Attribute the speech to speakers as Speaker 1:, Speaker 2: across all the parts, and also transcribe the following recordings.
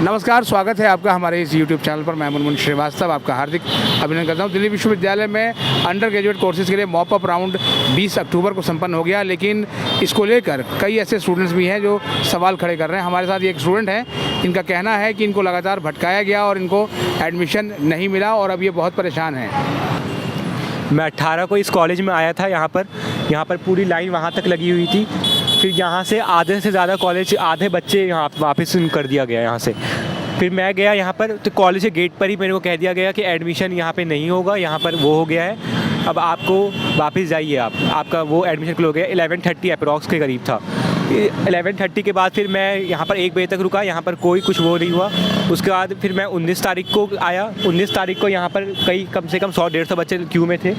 Speaker 1: नमस्कार, स्वागत है आपका हमारे इस YouTube चैनल पर। मैं मुनमुन श्रीवास्तव आपका हार्दिक अभिनंदन करता हूं। दिल्ली विश्वविद्यालय में अंडर ग्रेजुएट कोर्सेज़ के लिए मॉप अप राउंड 20 अक्टूबर को संपन्न हो गया, लेकिन इसको लेकर कई ऐसे स्टूडेंट्स भी हैं जो सवाल खड़े कर रहे हैं। हमारे साथ ये एक स्टूडेंट हैं, इनका कहना है कि इनको लगातार भटकाया गया और इनको एडमिशन नहीं मिला और अब ये बहुत परेशान हैं।
Speaker 2: मैं 18 को इस कॉलेज में आया था। यहाँ पर पूरी लाइन वहाँ तक लगी हुई थी। फिर यहाँ से आधे से ज़्यादा कॉलेज आधे बच्चे यहाँ वापस कर दिया गया यहाँ से। फिर मैं गया यहाँ पर तो कॉलेज के गेट पर ही मेरे को कह दिया गया कि एडमिशन यहाँ पे नहीं होगा, यहाँ पर वो हो गया है, अब आपको वापस जाइए। आपका वो एडमिशन क्लोज हो गया। 11:30 अप्रॉक्स के करीब था। 11:30 के बाद फिर मैं यहाँ पर 1 बजे तक रुका, यहाँ पर कोई कुछ वो नहीं हुआ। उसके बाद फिर मैं 19 तारीख को आया। 19 तारीख को यहाँ पर कम से कम 100-150 बच्चे क्यू में थे।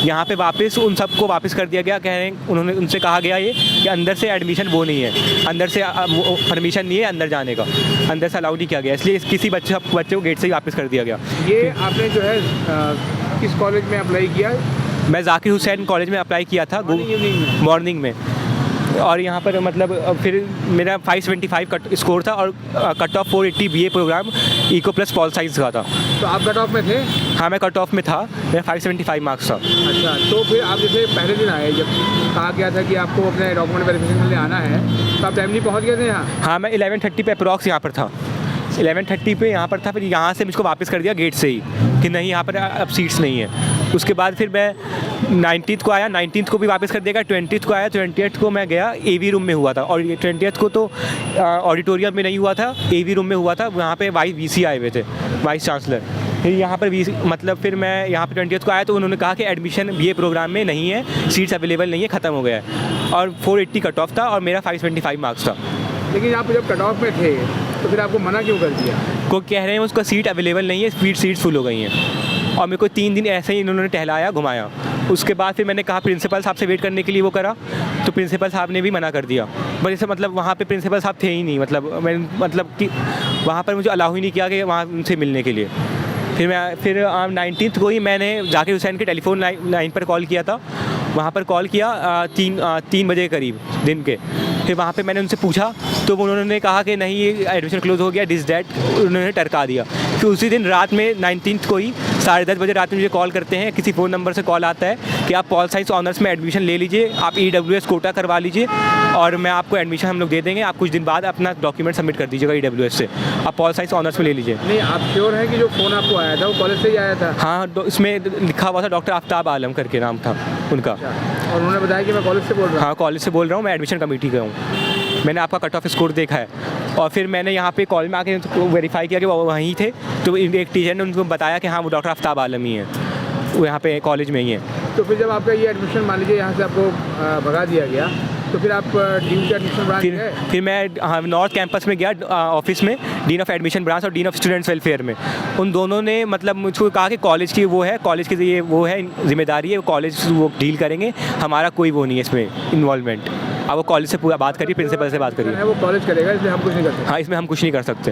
Speaker 2: यहाँ पे वापस उन सबको वापस कर दिया गया। कह रहे हैं उनसे कहा गया ये कि अंदर से एडमिशन वो नहीं है, अंदर से परमिशन नहीं है अंदर जाने का, अंदर से अलाउ नहीं किया गया, इसलिए किसी बच्चे को गेट से ही वापस कर दिया गया।
Speaker 1: ये आपने जो है किस कॉलेज में अप्लाई किया?
Speaker 2: मैं ज़ाकिर हुसैन कॉलेज में अप्लाई किया था मॉर्निंग में। और यहाँ पर मतलब फिर मेरा 525 कट स्कोर था और cut off 480 BA program eco plus pol science का था।
Speaker 1: तो आप कट ऑफ में थे?
Speaker 2: हाँ, मैं कट ऑफ में था। मेरा 575 मार्क्स था।
Speaker 1: अच्छा, तो फिर आप जैसे पहले दिन आए, जब कहा गया था कि आपको अपने डॉक्यूमेंट वेरिफिकेशन के लिए आना है, तो आप टाइमली पहुँच गए थे यहाँ?
Speaker 2: हाँ, मैं 11:30 पे अप्रॉक्स यहाँ पर था। 11:30 पे यहाँ पर था। फिर यहाँ से मुझको वापस कर दिया गेट से ही कि नहीं, यहाँ पर अब सीट्स नहीं है। उसके बाद फिर मैं 19th को आया, 19th को भी वापस कर देगा। 20th को आया, 20th को मैं गया, AV रूम में हुआ था। और ये 20th को तो ऑडिटोरियम में नहीं हुआ था, AV रूम में हुआ था। वहाँ पे वाइस VC आए हुए थे, वाइस चांसलर। फिर यहाँ पर फिर मैं यहाँ पे 20th को आया तो उन्होंने कहा कि एडमिशन BA प्रोग्राम में नहीं है, सीट्स अवेलेबल नहीं है, ख़त्म हो गया है। और 480 कट ऑफ था और मेरा 525 मार्क्स था।
Speaker 1: लेकिन आप जब कट ऑफ में थे तो फिर आपको मना क्यों कर दिया?
Speaker 2: कोई कह रहे हैं उसका सीट अवेलेबल नहीं है, सीट्स फुल हो गई हैं। और मेरे को 3 दिन ऐसे ही इन्होंने टहलाया, घुमाया। उसके बाद फिर मैंने कहा प्रिंसिपल साहब से वेट करने के लिए वो करा, तो प्रिंसिपल साहब ने भी मना कर दिया। बस ऐसे मतलब वहाँ पे प्रिंसिपल साहब थे ही नहीं, मतलब कि वहाँ पर मुझे अलाउ ही नहीं किया कि वहाँ उनसे मिलने के लिए। फिर 19th को ही मैंने ज़ाकिर हुसैन के टेलीफोन लाइन पर कॉल किया था। वहाँ पर कॉल किया 3 बजे के करीब दिन के। फिर वहाँ पे मैंने उनसे पूछा तो उन्होंने कहा कि नहीं, ये एडमिशन क्लोज हो गया, दिस दैट, उन्होंने टरका दिया। फिर उसी दिन रात में 19th को ही 10:30 बजे रात में मुझे कॉल करते हैं, किसी फ़ोन नंबर से कॉल आता है कि आप पॉल साइंस ऑनर्स में एडमिशन ले लीजिए, आप EWS कोटा करवा लीजिए और मैं आपको एडमिशन हम लोग दे देंगे। आप कुछ दिन बाद अपना डॉक्यूमेंट सबमिट कर दीजिएगा EWS से, आप पॉल साइंस ऑनर्स में ले लीजिए।
Speaker 1: नहीं, आप श्योर हैं कि जो फ़ोन आपको आया था वो कॉलेज से ही आया था?
Speaker 2: हाँ, इसमें लिखा हुआ था डॉक्टर आफ्ताब आलम करके नाम था उनका।
Speaker 1: और उन्होंने बताया कि मैं कॉलेज से बोल रहा हूँ?
Speaker 2: हाँ, कॉलेज से बोल रहा हूँ, मैं एडमिशन कमेटी का हूँ। मैंने आपका कट ऑफ स्कोर देखा है। और फिर मैंने यहाँ पे कॉलेज में आके वेरीफाई किया कि वो वहीं थे, तो एक टीचर ने उनको बताया कि हाँ, वो डॉक्टर आफ्ताब आलम ही हैं, वो यहाँ पे कॉलेज में ही हैं।
Speaker 1: तो फिर जब आपका ये एडमिशन मान लीजिए यहाँ से आपको भगा दिया गया, तो फिर आप डीन के एडमिशन ब्रांच गए? फिर
Speaker 2: मैं नॉर्थ कैंपस में गया ऑफिस में, डीन ऑफ एडमिशन ब्रांच और डीन ऑफ स्टूडेंट्स वेलफेयर में। उन दोनों ने मतलब मुझको कहा कि कॉलेज की वो है, कॉलेज की ये वो है जिम्मेदारी है, कॉलेज वो डील करेंगे, हमारा कोई वो नहीं है इसमें इन्वॉल्वमेंट। अब वो कॉलेज से पूरा बात करिए, प्रिंसिपल से बात करिए।
Speaker 1: वो कॉलेज करेगा, इसमें हम कुछ नहीं कर सकते।
Speaker 2: हाँ, इसमें हम कुछ नहीं कर सकते।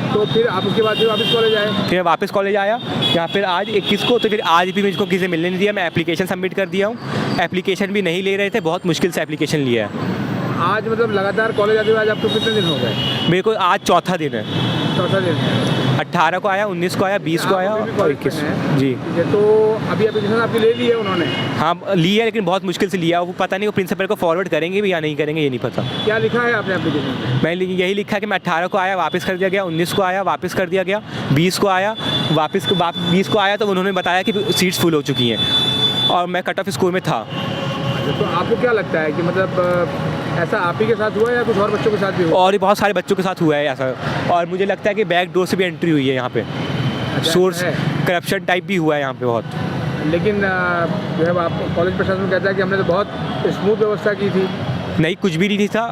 Speaker 1: तो फिर आप उसके बाद फिर वापस कॉलेज आए?
Speaker 2: फिर वापस कॉलेज आया यहाँ फिर आज 21 को। तो फिर आज भी मुझको किसी मिलने नहीं दिया। मैं एप्लीकेशन सबमिट कर दिया हूँ, एप्लीकेशन भी नहीं ले रहे थे, बहुत मुश्किल से एप्लीकेशन लिया है।
Speaker 1: आज मतलब लगातार कॉलेज आते हुए आज आपको कितने दिन हो गए?
Speaker 2: मेरे को आज चौथा दिन है।
Speaker 1: चौथा दिन है।
Speaker 2: 18 को आया, 19 को आया, 20 को आया और 21। जी,
Speaker 1: तो अभी एप्लीकेशन आपकी ले ली है उन्होंने?
Speaker 2: हाँ, ली है, लेकिन बहुत मुश्किल से लिया। वो पता नहीं वो प्रिंसिपल को फॉरवर्ड करेंगे भी या नहीं करेंगे, ये नहीं पता।
Speaker 1: क्या लिखा है आपने एप्लीकेशन में?
Speaker 2: मैंने यही लिखा कि मैं 18 को आया, वापस कर दिया गया, 19 को आया, वापस कर दिया गया, 20 को आया, 20 को आया तो उन्होंने बताया कि सीट्स फुल हो चुकी हैं और मैं कट ऑफ स्कोर में था।
Speaker 1: तो आपको क्या लगता है कि मतलब ऐसा आप ही के साथ हुआ है या कुछ और बच्चों के साथ भी हुआ?
Speaker 2: और बहुत सारे बच्चों के साथ हुआ है ऐसा। और मुझे लगता है कि बैक डोर से भी एंट्री हुई है यहाँ पे, सोर्स करप्शन टाइप भी हुआ है यहाँ पे बहुत।
Speaker 1: लेकिन जो है आप कॉलेज प्रशासन कहता है कि हमने तो बहुत स्मूथ व्यवस्था की थी।
Speaker 2: नहीं, कुछ भी नहीं था।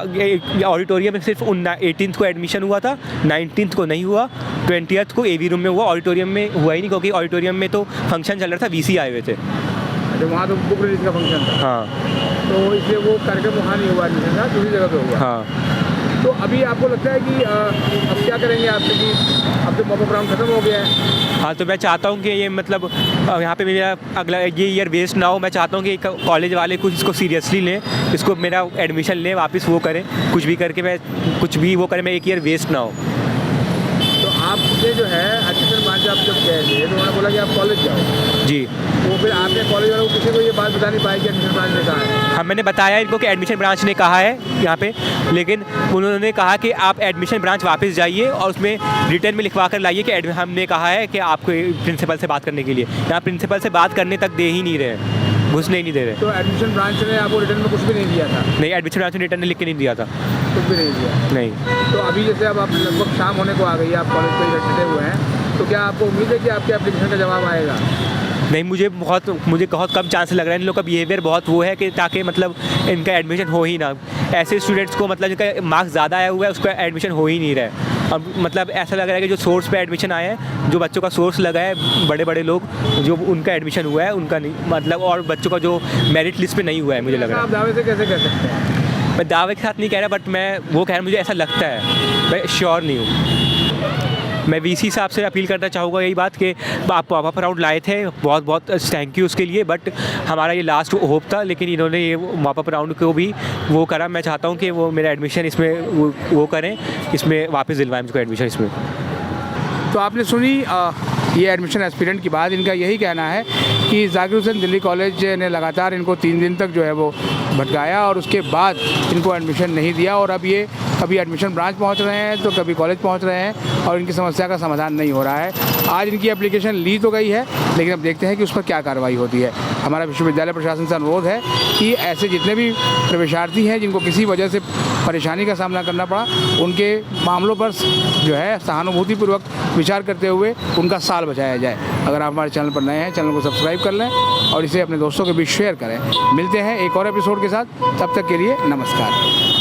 Speaker 2: ऑडिटोरियम में सिर्फ 18th को एडमिशन हुआ था, 19th को नहीं हुआ, 20th को AV रूम में हुआ। ऑडिटोरियम में हुआ ही नहीं, क्योंकि ऑडिटोरियम में तो फंक्शन चल रहा था, VC आए हुए थे।
Speaker 1: अच्छा, वहाँ तो बुक रिलीज का फंक्शन था।
Speaker 2: हाँ,
Speaker 1: तो इसलिए वो कार्यक्रम वहाँ नहीं हुआ, एडमिशन का दूसरी जगह पे हुआ।
Speaker 2: हाँ।
Speaker 1: तो अभी आपको लगता है कि अब क्या करेंगे आपसे कि अब तो मॉप अप राउंड खत्म हो गया है?
Speaker 2: हाँ, तो मैं चाहता हूँ कि ये मतलब यहाँ पे मेरा अगला ये ईयर वेस्ट ना हो। मैं चाहता हूँ कि कॉलेज वाले कुछ इसको सीरियसली लें, इसको मेरा एडमिशन लें, वापस वो करें, कुछ भी करके मैं कुछ भी वो करें, मैं एक ईयर वेस्ट ना हो।
Speaker 1: है एडमिशन ब्रांच आप जब गए थे तो उन्होंने बोला कि आप कॉलेज जाओ,
Speaker 2: जी
Speaker 1: तो फिर आपने कॉलेज वालों को किसी को ये बात बता नहीं पाई कि एडमिशन ब्रांच ने कहा है?
Speaker 2: हाँ, मैंने बताया इनको कि एडमिशन ब्रांच ने कहा है यहाँ पे, लेकिन उन्होंने कहा कि आप एडमिशन ब्रांच वापस जाइए और उसमें रिटर्न में लिखवा कर लाइए कि हमने कहा है कि आपको प्रिंसिपल से बात करने के लिए। यहाँ प्रिंसिपल से बात करने तक दे ही नहीं रहे, घुसने ही नहीं दे रहे।
Speaker 1: तो एडमिशन ब्रांच ने आपको रिटर्न में कुछ भी नहीं दिया था?
Speaker 2: नहीं, एडमिशन ब्रांच ने रिटर्न लिख के नहीं दिया था,
Speaker 1: कुछ भी नहीं दिया?
Speaker 2: नहीं।
Speaker 1: तो अभी जैसे अब आप लगभग शाम होने को आ गई, आप कॉलेज पे बैठे हुए हैं, तो क्या आपको उम्मीद है कि आपके एप्लीकेशन का जवाब आएगा?
Speaker 2: नहीं, मुझे बहुत कम चांस लग रहा है। इन लोग का बिहेवियर बहुत वो है कि ताकि मतलब इनका एडमिशन हो ही ना। ऐसे स्टूडेंट्स को मतलब जिनका मार्क्स ज़्यादा आया हुआ है उसका एडमिशन हो ही नहीं रहा है। अब मतलब ऐसा लग रहा है कि जो सोर्स पे एडमिशन आया है, जो बच्चों का सोर्स लगा है, बड़े बड़े लोग जो उनका एडमिशन हुआ है उनका नहीं, मतलब और बच्चों का जो मेरिट लिस्ट पे नहीं हुआ है, मुझे लग रहा है।
Speaker 1: आप दावे से कैसे कह सकते हैं?
Speaker 2: मैं दावे के साथ नहीं कह रहा, बट मैं वो कह रहा हूँ, मुझे ऐसा लगता है, मैं श्योर नहीं हूँ। मैं वीसी साहब से अपील करना चाहूँगा यही बात कि आप पॉपअप राउंड लाए थे, बहुत बहुत थैंक यू उसके लिए, बट हमारा ये लास्ट होप था, लेकिन इन्होंने ये पॉपअप राउंड को भी वो करा। मैं चाहता हूँ कि वो मेरा एडमिशन इसमें वो करें, इसमें वापस दिलवाएं मुझको एडमिशन इसमें।
Speaker 1: तो आपने सुनी ये एडमिशन एस्पिरेंट की बात। इनका यही कहना है कि जाकिर हुसैन दिल्ली कॉलेज ने लगातार इनको 3 दिन तक जो है वो भटकाया और उसके बाद इनको एडमिशन नहीं दिया, और अब ये कभी एडमिशन ब्रांच पहुंच रहे हैं तो कभी कॉलेज पहुंच रहे हैं और इनकी समस्या का समाधान नहीं हो रहा है। आज इनकी एप्लीकेशन ली तो गई है, लेकिन अब देखते हैं कि उस पर क्या कार्रवाई होती है। हमारा विश्वविद्यालय प्रशासन से अनुरोध है कि ऐसे जितने भी प्रवेशार्थी हैं जिनको किसी वजह से परेशानी का सामना करना पड़ा, उनके मामलों पर जो है सहानुभूतिपूर्वक विचार करते हुए उनका साल बचाया जाए। अगर आप हमारे चैनल पर नए हैं, चैनल को सब्सक्राइब कर लें और इसे अपने दोस्तों के बीच शेयर करें। मिलते हैं एक और एपिसोड के साथ, तब तक के लिए नमस्कार।